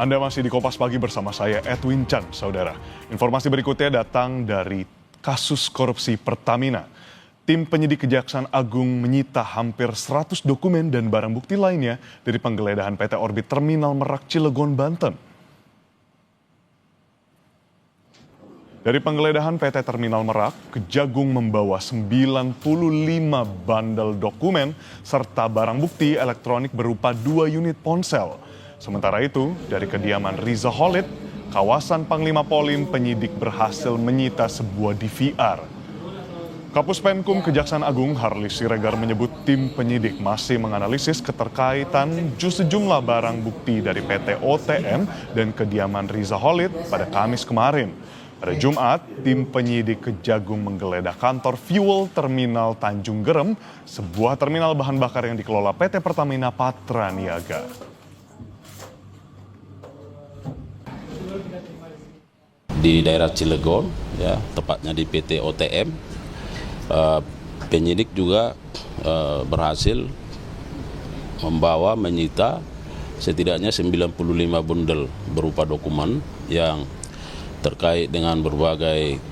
Anda masih di Kompas Pagi bersama saya Edwin Chan, saudara. Informasi berikutnya datang dari kasus korupsi Pertamina. Tim penyidik Kejaksaan Agung menyita hampir 100 dokumen dan barang bukti lainnya dari penggeledahan PT Orbit Terminal Merak Cilegon, Banten. Dari penggeledahan PT Terminal Merak, Kejagung membawa 95 bandel dokumen serta barang bukti elektronik berupa 2 unit ponsel. Sementara itu, dari kediaman Riza Khalid, kawasan Panglima Polim, penyidik berhasil menyita sebuah DVR. Kapus Penkum Kejaksaan Agung Harli Siregar menyebut tim penyidik masih menganalisis keterkaitan sejumlah barang bukti dari PT OTM dan kediaman Riza Khalid pada Kamis kemarin. Pada Jumat, tim penyidik Kejagung menggeledah kantor fuel terminal Tanjung Gerem, sebuah terminal bahan bakar yang dikelola PT Pertamina Patraniaga. Di daerah Cilegon, ya, tepatnya di PT OTM, penyidik juga berhasil menyita setidaknya 95 bundel berupa dokumen yang terkait dengan berbagai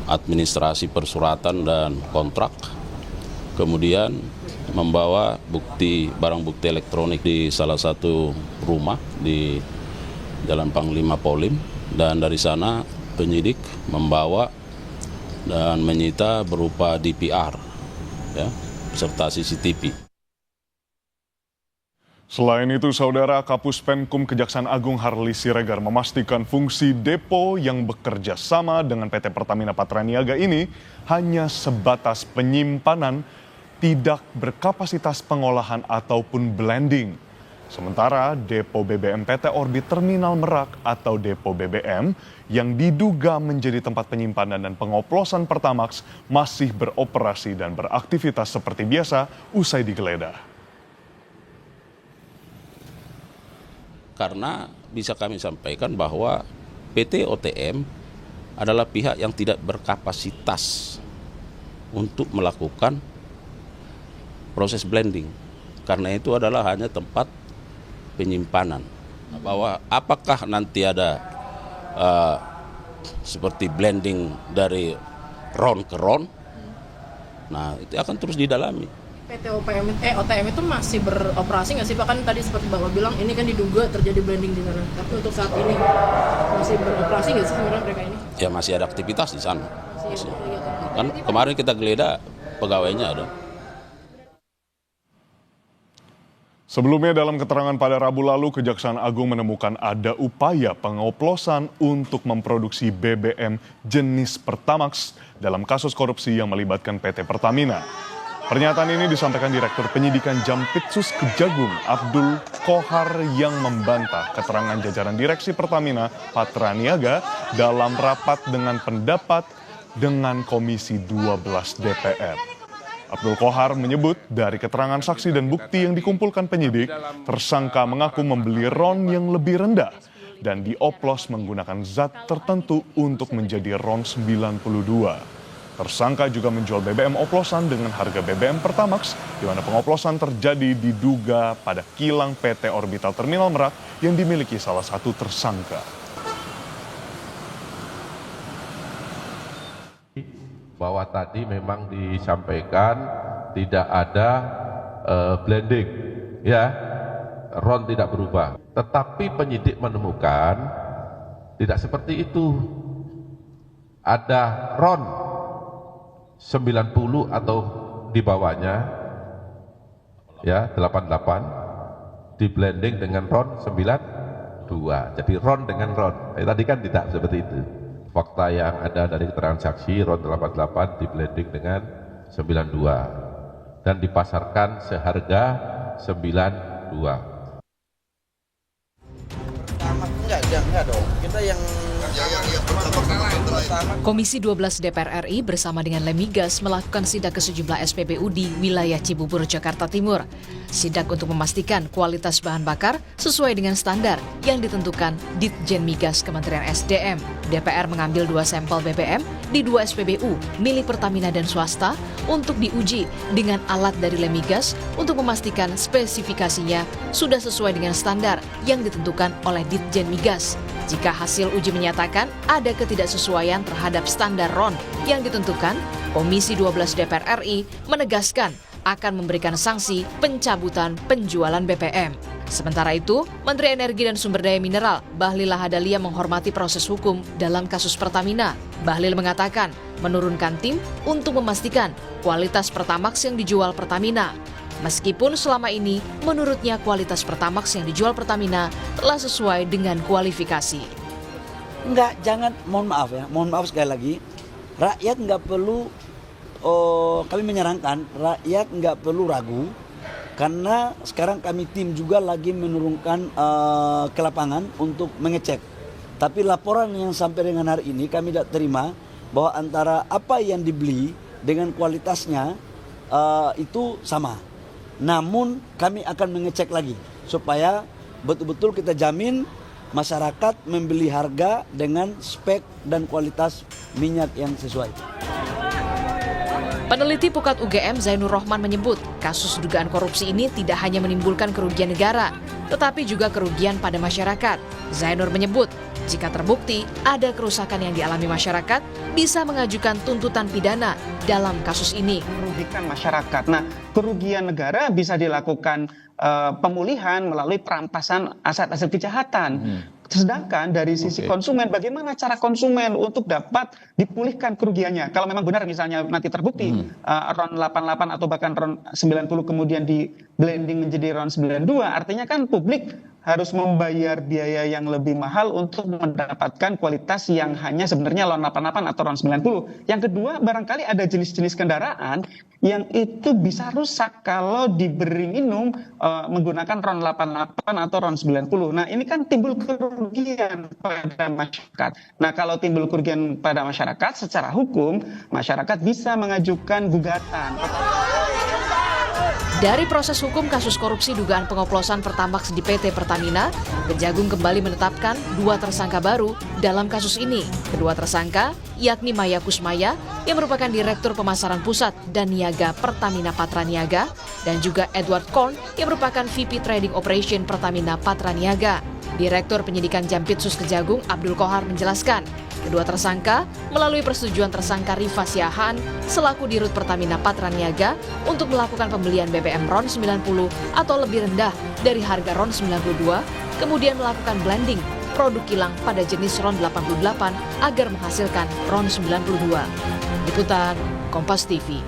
administrasi persuratan dan kontrak. Kemudian membawa barang bukti elektronik di salah satu rumah di Jalan Panglima Polim, dan dari sana penyidik membawa dan menyita berupa DVR, ya, serta CCTV. Selain itu, saudara, Kapus Penkum Kejaksaan Agung Harli Siregar memastikan fungsi depo yang bekerja sama dengan PT Pertamina Patraniaga ini hanya sebatas penyimpanan, tidak berkapasitas pengolahan ataupun blending. Sementara depo BBM PT Orbit Terminal Merak atau depo BBM yang diduga menjadi tempat penyimpanan dan pengoplosan Pertamax masih beroperasi dan beraktivitas seperti biasa usai digeledah. Karena bisa kami sampaikan bahwa PT OTM adalah pihak yang tidak berkapasitas untuk melakukan proses blending. Karena itu adalah hanya tempat penyimpanan. Bahwa apakah nanti ada seperti blending dari ron ke ron, nah itu akan terus didalami. PT OTM itu masih beroperasi nggak sih Pak? Kan tadi seperti Bapak bilang ini kan diduga terjadi blending di sana. Tapi untuk saat ini masih beroperasi nggak sih sebenarnya mereka ini? Ya masih ada aktivitas di sana. Masih ada kegiatan. Kan kemarin kita geledah pegawainya ada. Sebelumnya dalam keterangan pada Rabu lalu, Kejaksaan Agung menemukan ada upaya pengoplosan untuk memproduksi BBM jenis Pertamax dalam kasus korupsi yang melibatkan PT Pertamina. Pernyataan ini disampaikan Direktur Penyidikan Jampitsus Kejagung Abdul Kohar yang membantah keterangan jajaran Direksi Pertamina Patraniaga dalam rapat dengan pendapat dengan Komisi 12 DPR. Abdul Kohar menyebut dari keterangan saksi dan bukti yang dikumpulkan penyidik, tersangka mengaku membeli RON yang lebih rendah dan dioplos menggunakan zat tertentu untuk menjadi RON 92. Tersangka juga menjual BBM oplosan dengan harga BBM Pertamax, di mana pengoplosan terjadi diduga pada kilang PT Orbital Terminal Merak yang dimiliki salah satu tersangka. Bahwa tadi memang disampaikan tidak ada blending, ya, RON tidak berubah. Tetapi penyidik menemukan tidak seperti itu. Ada RON 90 atau di bawahnya, ya, 88 di blending dengan RON 92. Jadi RON dengan RON. Tadi kan tidak seperti itu. Fakta yang ada dari keterangan saksi, RON 88 di blending dengan 92 dan dipasarkan seharga 92. Enggak dong. Kita yang Komisi 12 DPR RI bersama dengan Lemigas melakukan sidak ke sejumlah SPBU di wilayah Cibubur, Jakarta Timur. sidak untuk memastikan kualitas bahan bakar sesuai dengan standar yang ditentukan Ditjen Migas Kementerian SDM. DPR mengambil 2 sampel BBM di 2 SPBU milik Pertamina dan swasta untuk diuji dengan alat dari Lemigas untuk memastikan spesifikasinya sudah sesuai dengan standar yang ditentukan oleh Ditjen Migas. Jika hasil uji menyatakan ada ketidaksesuaian terhadap standar RON yang ditentukan, Komisi 12 DPR RI menegaskan akan memberikan sanksi pencabutan penjualan BBM. Sementara itu, Menteri Energi dan Sumber Daya Mineral Bahlil Lahadalia menghormati proses hukum dalam kasus Pertamina. Bahlil mengatakan menurunkan tim untuk memastikan kualitas Pertamax yang dijual Pertamina. Meskipun selama ini menurutnya kualitas Pertamax yang dijual Pertamina telah sesuai dengan kualifikasi. Enggak, jangan, mohon maaf sekali lagi, rakyat nggak perlu, kami menyarankan rakyat nggak perlu ragu, karena sekarang kami tim juga lagi menurunkan ke lapangan untuk mengecek. Tapi laporan yang sampai dengan hari ini kami tidak terima bahwa antara apa yang dibeli dengan kualitasnya itu sama. Namun kami akan mengecek lagi supaya betul-betul kita jamin masyarakat membeli harga dengan spek dan kualitas minyak yang sesuai. Peneliti Pukat UGM Zainur Rohman menyebut kasus dugaan korupsi ini tidak hanya menimbulkan kerugian negara, tetapi juga kerugian pada masyarakat. Zainur menyebut jika terbukti ada kerusakan yang dialami masyarakat, bisa mengajukan tuntutan pidana dalam kasus ini. Merugikan masyarakat. Nah, kerugian negara bisa dilakukan pemulihan melalui perampasan aset-aset kejahatan. Sedangkan dari sisi konsumen, bagaimana cara konsumen untuk dapat dipulihkan kerugiannya? Kalau memang benar misalnya nanti terbukti RON 88 atau bahkan RON 90 kemudian di blending menjadi RON 92, artinya kan publik harus membayar biaya yang lebih mahal untuk mendapatkan kualitas yang hanya sebenarnya RON 88 atau RON 90. Yang kedua, barangkali ada jenis-jenis kendaraan yang itu bisa rusak kalau diberi minum menggunakan RON 88 atau RON 90. Nah, ini kan timbul kerugian pada masyarakat. Nah, kalau timbul kerugian pada masyarakat, secara hukum, masyarakat bisa mengajukan gugatan. Dari proses hukum kasus korupsi dugaan pengoplosan Pertamax di PT Pertamina, Kejagung kembali menetapkan 2 tersangka baru dalam kasus ini. Kedua tersangka, yakni Maya Kusmaya yang merupakan Direktur Pemasaran Pusat dan Niaga Pertamina Patraniaga, dan juga Edward Korn yang merupakan VP Trading Operation Pertamina Patraniaga. Direktur Penyidikan Jampitsus Kejagung Abdul Kohar menjelaskan, kedua tersangka melalui persetujuan tersangka Rifa Siahaan selaku Dirut Pertamina Patraniaga untuk melakukan pembelian BBM RON 90 atau lebih rendah dari harga RON 92, kemudian melakukan blending produk kilang pada jenis RON 88 agar menghasilkan RON 92. Liputan Kompas TV.